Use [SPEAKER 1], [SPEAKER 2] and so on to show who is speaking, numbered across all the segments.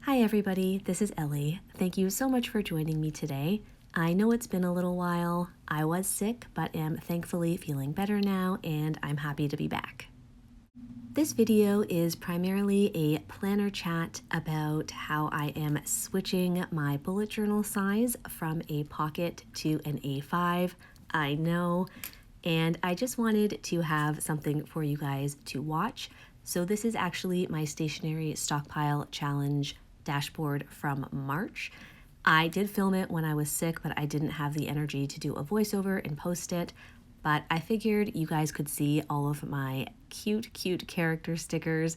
[SPEAKER 1] Hi everybody, this is Ellie. Thank you so much for joining me today. I know it's been a little while. I was sick, but am thankfully feeling better now, and I'm happy to be back. This video is primarily a planner chat about how I am switching my bullet journal size from a pocket to an A5. I know, and I just wanted to have something for you guys to watch. So this is actually my Stationery Stockpile Challenge dashboard from March. I did film it when I was sick, but I didn't have the energy to do a voiceover and post it. But I figured you guys could see all of my cute character stickers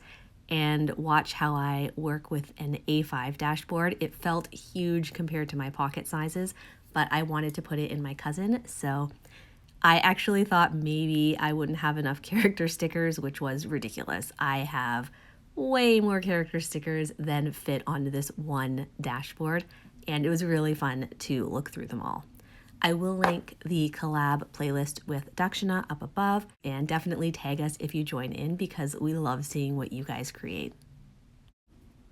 [SPEAKER 1] and watch how I work with an A5 dashboard. It felt huge compared to my pocket sizes, but I wanted to put it in my cousin, so I actually thought maybe I wouldn't have enough character stickers, which was ridiculous. I have way more character stickers than fit onto this one dashboard, and it was really fun to look through them all. I will link the collab playlist with Daksina up above, and definitely tag us if you join in because we love seeing what you guys create.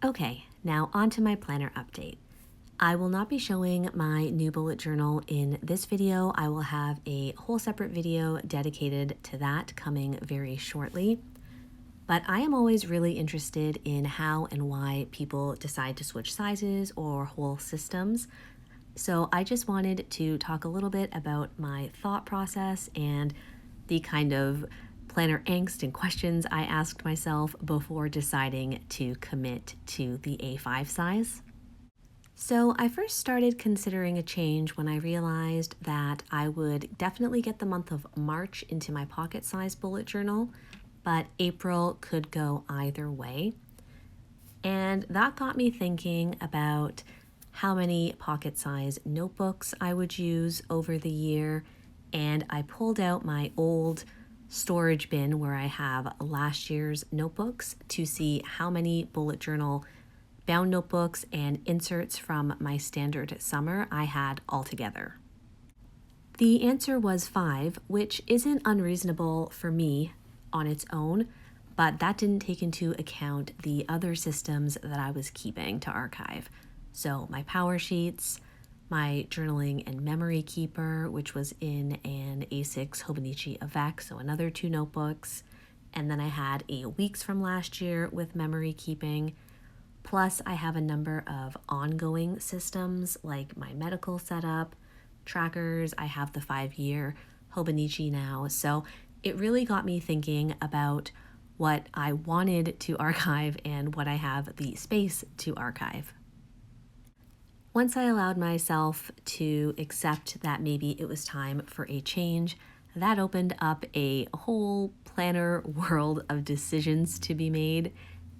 [SPEAKER 1] Okay, now on to my planner update. I will not be showing my new bullet journal in this video. I will have a whole separate video dedicated to that coming very shortly. But I am always really interested in how and why people decide to switch sizes or whole systems. So I just wanted to talk a little bit about my thought process and the kind of planner angst and questions I asked myself before deciding to commit to the A5 size. So I first started considering a change when I realized that I would definitely get the month of March into my pocket size bullet journal, but April could go either way. And that got me thinking about how many pocket size notebooks I would use over the year, and I pulled out my old storage bin where I have last year's notebooks to see how many bullet journal bound notebooks and inserts from my standard summer I had altogether. The answer was 5, which isn't unreasonable for me on its own, but that didn't take into account the other systems that I was keeping to archive. So my power sheets, my journaling and memory keeper, which was in an A6 Hobonichi Avec, so another 2 notebooks, and then I had a weeks from last year with memory keeping. Plus, I have a number of ongoing systems like my medical setup, trackers. I have the 5-year Hobonichi now. So it really got me thinking about what I wanted to archive and what I have the space to archive. Once I allowed myself to accept that maybe it was time for a change, that opened up a whole planner world of decisions to be made.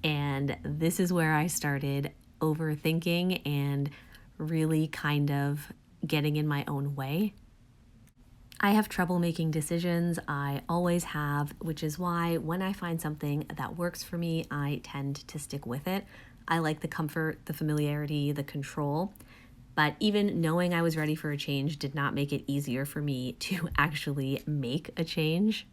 [SPEAKER 1] And this is where I started overthinking and really kind of getting in my own way. I have trouble making decisions. I always have, which is why when I find something that works for me, I tend to stick with it. I like the comfort, the familiarity, the control. But even knowing I was ready for a change did not make it easier for me to actually make a change.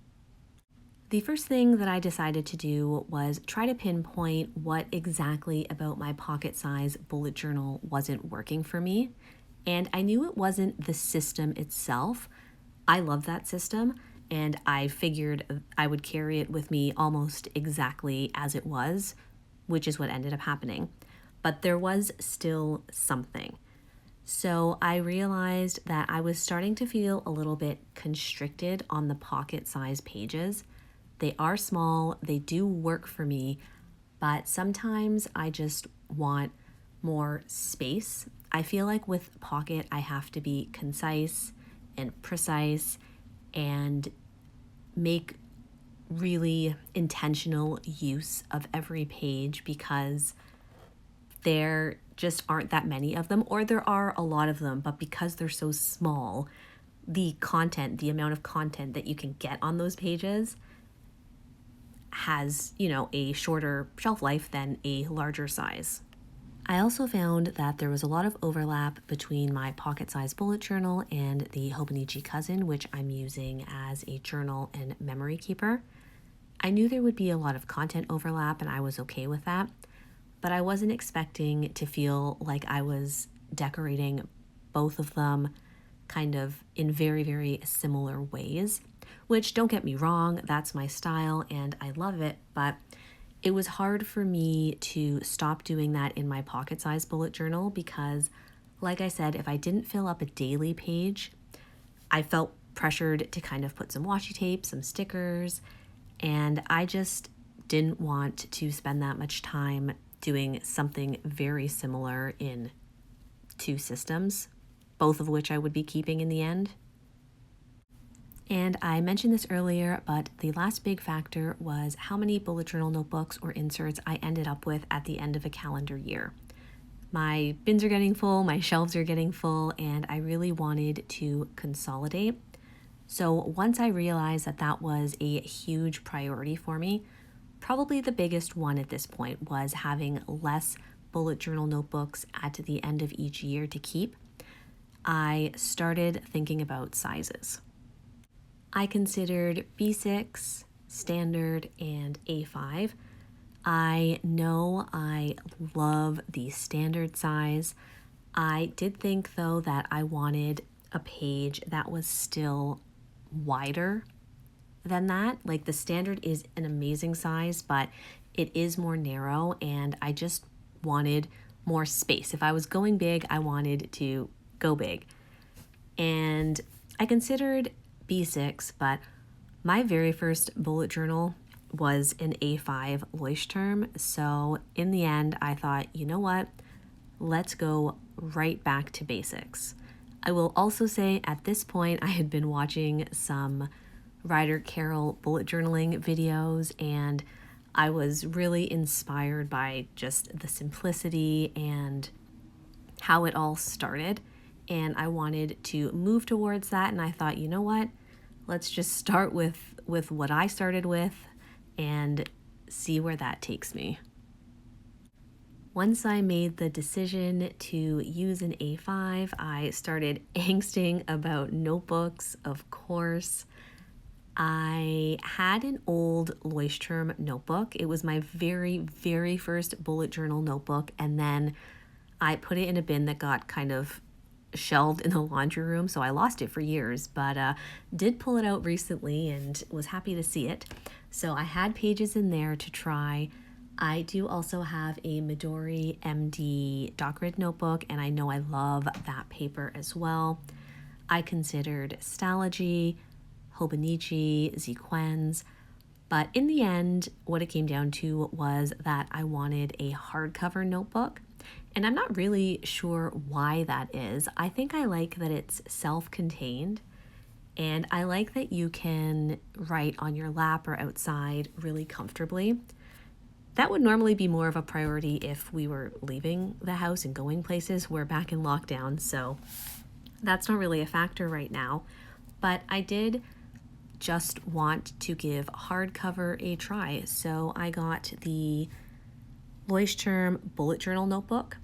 [SPEAKER 1] The first thing that I decided to do was try to pinpoint what exactly about my pocket size bullet journal wasn't working for me. And I knew it wasn't the system itself. I love that system, and I figured I would carry it with me almost exactly as it was, which is what ended up happening. But there was still something. So I realized that I was starting to feel a little bit constricted on the pocket size pages. They are small, they do work for me, but sometimes I just want more space. I feel like with pocket, I have to be concise and precise and make really intentional use of every page because there just aren't that many of them, or there are a lot of them, but because they're so small, the content, the amount of content that you can get on those pages has, a shorter shelf life than a larger size. I also found that there was a lot of overlap between my pocket size bullet journal and the Hobonichi Cousin, which I'm using as a journal and memory keeper. I knew there would be a lot of content overlap and I was okay with that, but I wasn't expecting to feel like I was decorating both of them kind of in very, very similar ways, which, don't get me wrong, that's my style and I love it, but it was hard for me to stop doing that in my pocket-sized bullet journal because, like I said, if I didn't fill up a daily page, I felt pressured to kind of put some washi tape, some stickers, and I just didn't want to spend that much time doing something very similar in two systems, both of which I would be keeping in the end. And I mentioned this earlier, but the last big factor was how many bullet journal notebooks or inserts I ended up with at the end of a calendar year. My bins are getting full, my shelves are getting full, and I really wanted to consolidate. So once I realized that that was a huge priority for me, probably the biggest one at this point was having less bullet journal notebooks at the end of each year to keep, I started thinking about sizes. I considered B6, standard, and A5. I know I love the standard size. I did think though that I wanted a page that was still wider than that. Like the standard is an amazing size, but it is more narrow and I just wanted more space. If I was going big, I wanted to go big. And I considered B6, but my very first bullet journal was an A5 Leuchtturm. So in the end, I thought, you know what? Let's go right back to basics. I will also say at this point, I had been watching some Ryder Carroll bullet journaling videos and I was really inspired by just the simplicity and how it all started. And I wanted to move towards that. And I thought, you know what? Let's just start with what I started with and see where that takes me. Once I made the decision to use an A5, I started angsting about notebooks, of course. I had an old Leuchtturm notebook. It was my very, very first bullet journal notebook, and then I put it in a bin that got kind of shelved in the laundry room, so I lost it for years, but did pull it out recently and was happy to see it. So I had pages in there to try. I do also have a Midori MD dot grid notebook, and I know I love that paper as well. I considered Stalogy, Hobonichi, Zequens, but in the end, what it came down to was that I wanted a hardcover notebook. And I'm not really sure why that is. I think I like that it's self-contained, and I like that you can write on your lap or outside really comfortably. That would normally be more of a priority if we were leaving the house and going places. We're back in lockdown, so that's not really a factor right now. But I did just want to give hardcover a try, so I got the Leuchtturm bullet journal notebook.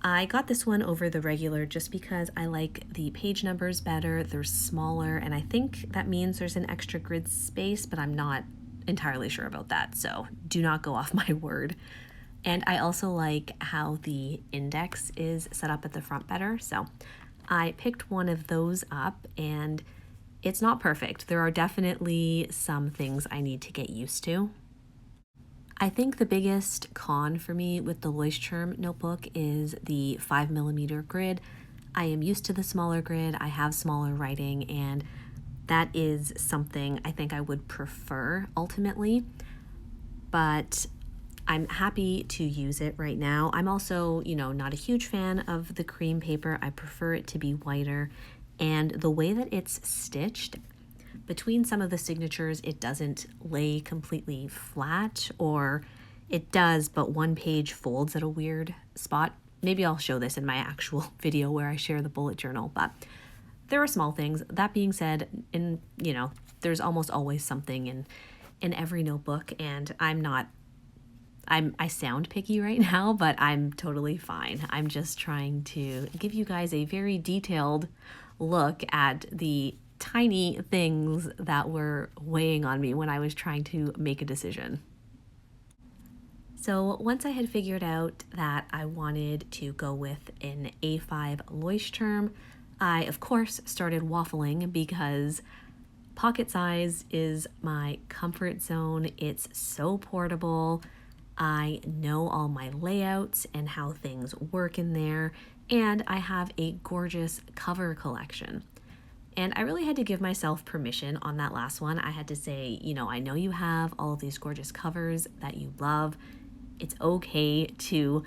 [SPEAKER 1] I got this one over the regular just because I like the page numbers better. They're smaller, and I think that means there's an extra grid space, but I'm not entirely sure about that, so do not go off my word. And I also like how the index is set up at the front better, so I picked one of those up, and it's not perfect. There are definitely some things I need to get used to. I think the biggest con for me with the Leuchtturm notebook is the 5mm grid. I am used to the smaller grid, I have smaller writing, and that is something I think I would prefer ultimately, but I'm happy to use it right now. I'm also, not a huge fan of the cream paper. I prefer it to be whiter, and the way that it's stitched, between some of the signatures, it doesn't lay completely flat, or it does, but one page folds at a weird spot. Maybe I'll show this in my actual video where I share the bullet journal, but there are small things. That being said, there's almost always something in every notebook, and I sound picky right now, but I'm totally fine. I'm just trying to give you guys a very detailed look at the tiny things that were weighing on me when I was trying to make a decision. So once I had figured out that I wanted to go with an A5 Leuchtturm, I of course started waffling because pocket size is my comfort zone. It's so portable. I know all my layouts and how things work in there, and I have a gorgeous cover collection. And I really had to give myself permission on that last one. I had to say, I know you have all of these gorgeous covers that you love. It's okay to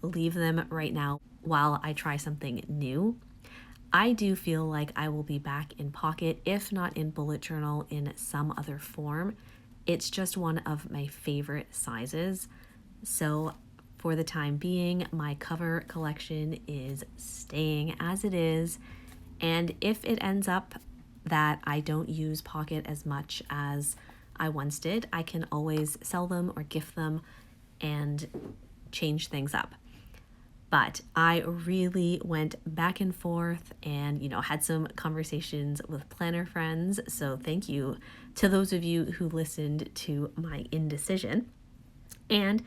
[SPEAKER 1] leave them right now while I try something new. I do feel like I will be back in pocket, if not in bullet journal, in some other form. It's just one of my favorite sizes. So for the time being, my cover collection is staying as it is. And if it ends up that I don't use pocket as much as I once did, I can always sell them or gift them and change things up. But I really went back and forth and, had some conversations with planner friends. So thank you to those of you who listened to my indecision and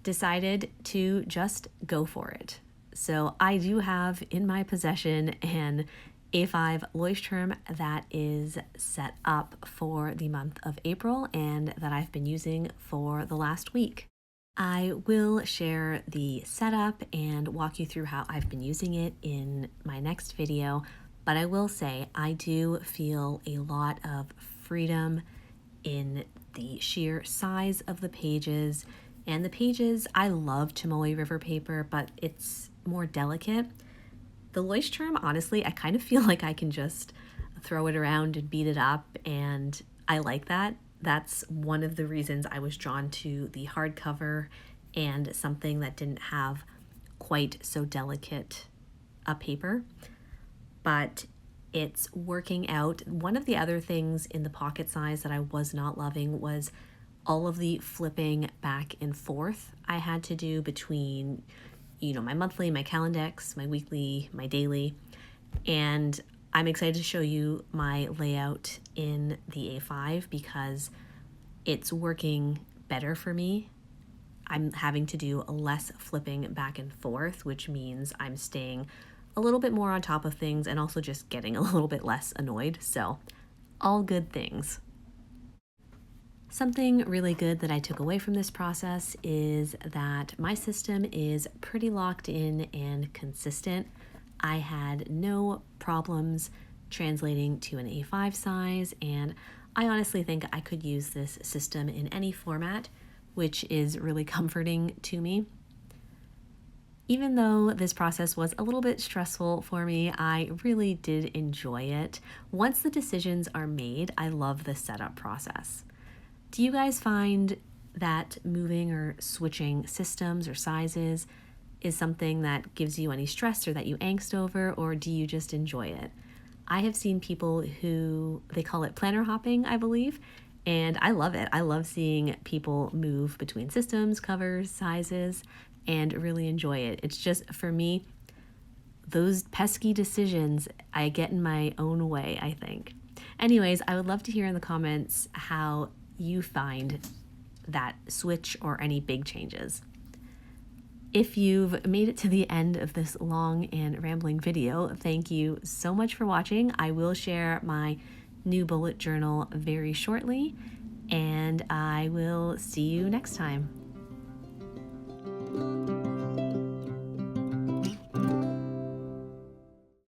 [SPEAKER 1] decided to just go for it. So I do have in my possession an A5 Leuchtturm that is set up for the month of April and that I've been using for the last week. I will share the setup and walk you through how I've been using it in my next video, but I will say I do feel a lot of freedom in the sheer size of the pages. And the pages, I love Tomoe River paper, but it's more delicate. The Leuchtturm, honestly, I kind of feel like I can just throw it around and beat it up, and I like that. That's one of the reasons I was drawn to the hardcover and something that didn't have quite so delicate a paper, but it's working out. One of the other things in the pocket size that I was not loving was all of the flipping back and forth I had to do between, my monthly, my Calendex, my weekly, my daily, and I'm excited to show you my layout in the A5 because it's working better for me. I'm having to do less flipping back and forth, which means I'm staying a little bit more on top of things and also just getting a little bit less annoyed. So all good things. Something really good that I took away from this process is that my system is pretty locked in and consistent. I had no problems translating to an A5 size, and I honestly think I could use this system in any format, which is really comforting to me. Even though this process was a little bit stressful for me, I really did enjoy it. Once the decisions are made, I love the setup process. Do you guys find that moving or switching systems or sizes is something that gives you any stress or that you angst over, or do you just enjoy it? I have seen people who, they call it planner hopping, I believe, and I love it. I love seeing people move between systems, covers, sizes, and really enjoy it. It's just, for me, those pesky decisions, I get in my own way, I think. Anyways, I would love to hear in the comments how you find that switch or any big changes. If you've made it to the end of this long and rambling video, thank you so much for watching. I will share my new bullet journal very shortly, and I will see you next time.